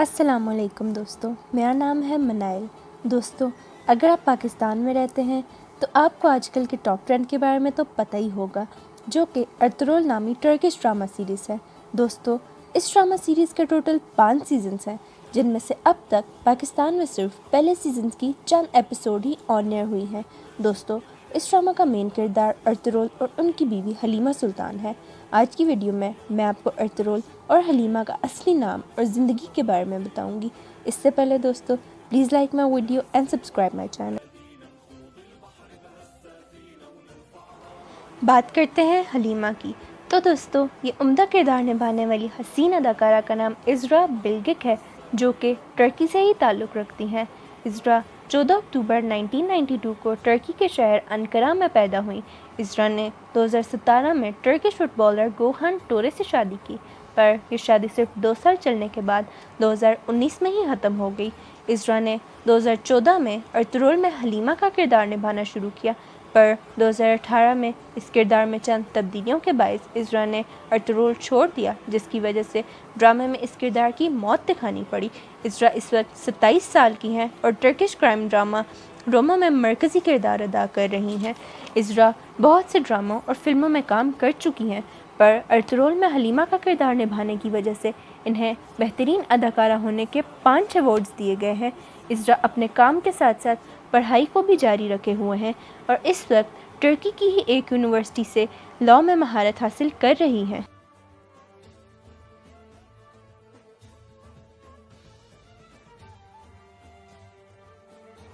السلام علیکم دوستوں، میرا نام ہے منائل۔ دوستوں، اگر آپ پاکستان میں رہتے ہیں تو آپ کو آج کل کے ٹاپ ٹرینڈ کے بارے میں تو پتہ ہی ہوگا، جو کہ ارطغرل نامی ٹرکش ڈرامہ سیریز ہے۔ دوستوں، اس ڈرامہ سیریز کے ٹوٹل 5 سیزنز ہیں، جن میں سے اب تک پاکستان میں صرف پہلے سیزنز کی چند ایپیسوڈ ہی آن ایئر ہوئی ہیں۔ دوستوں، اس ڈرامہ کا مین کردار ارطغرل اور ان کی بیوی حلیمہ سلطان ہے۔ آج کی ویڈیو میں آپ کو ارطغرل اور حلیمہ کا اصلی نام اور زندگی کے بارے میں بتاؤں گی۔ اس سے پہلے دوستو، please like my video and subscribe my channel. بات کرتے ہیں حلیمہ کی، تو دوستو یہ عمدہ کردار نبھانے والی حسین اداکارہ کا نام ازرا بلگک ہے، جو کہ ٹرکی سے ہی تعلق رکھتی ہیں۔ ازرا 14 اکتوبر 1992 کو ٹرکی کے شہر انقرہ میں پیدا ہوئیں۔ ازرا نے 2017 میں ٹرکش فٹ بالر گوہان ٹورے سے شادی کی، پر یہ شادی صرف 2 سال چلنے کے بعد 2019 میں ہی ختم ہو گئی۔ ازرا نے 2014 میں ارطغرل میں حلیمہ کا کردار نبھانا شروع کیا، پر 2018 میں اس کردار میں چند تبدیلیوں کے باعث ازرا نے ارطغرل چھوڑ دیا، جس کی وجہ سے ڈرامے میں اس کردار کی موت دکھانی پڑی۔ ازرا اس وقت 27 سال کی ہیں اور ٹرکش کرائم ڈرامہ روما میں مرکزی کردار ادا کر رہی ہیں۔ ازرا بہت سے ڈراموں اور فلموں میں کام کر چکی ہیں، پر ارطغرل میں حلیمہ کا کردار نبھانے کی وجہ سے انہیں بہترین اداکارہ ہونے کے 5 ایوارڈز دیے گئے ہیں۔ ازرا اپنے کام کے ساتھ ساتھ پڑھائی کو بھی جاری رکھے ہوئے ہیں اور اس وقت ٹرکی کی ہی ایک یونیورسٹی سے لاء میں مہارت حاصل کر رہی ہیں۔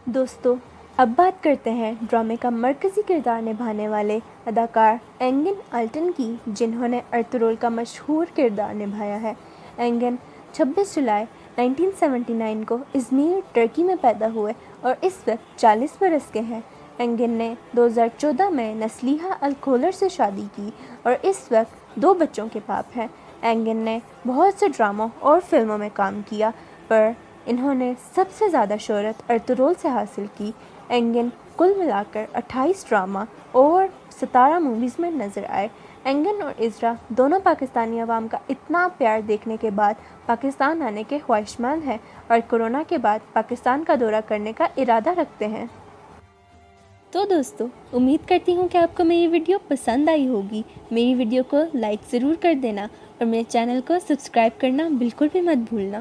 دوستو، اب بات کرتے ہیں ڈرامے کا مرکزی کردار نبھانے والے اداکار اینگن آلٹن کی، جنہوں نے ارطغرل کا مشہور کردار نبھایا ہے۔ اینگن 26 جولائی 1979 کو ازمیر، ٹرکی میں پیدا ہوئے اور اس وقت 40 برس کے ہیں۔ اینگن نے 2014 میں نسلیہا الکھولر سے شادی کی اور اس وقت 2 بچوں کے باپ ہیں۔ اینگن نے بہت سے ڈراموں اور فلموں میں کام کیا، پر انہوں نے سب سے زیادہ شہرت ارطغرل سے حاصل کی۔ اینگن کل ملا کر 28 ڈرامہ اور 17 موویز میں نظر آئے۔ اینگن اور ازرا دونوں پاکستانی عوام کا اتنا پیار دیکھنے کے بعد پاکستان آنے کے خواہشمند ہیں اور کورونا کے بعد پاکستان کا دورہ کرنے کا ارادہ رکھتے ہیں۔ تو دوستو، امید کرتی ہوں کہ آپ کو میری ویڈیو پسند آئی ہوگی۔ میری ویڈیو کو لائک ضرور کر دینا اور میرے چینل کو سبسکرائب کرنا بالکل بھی مت بھولنا۔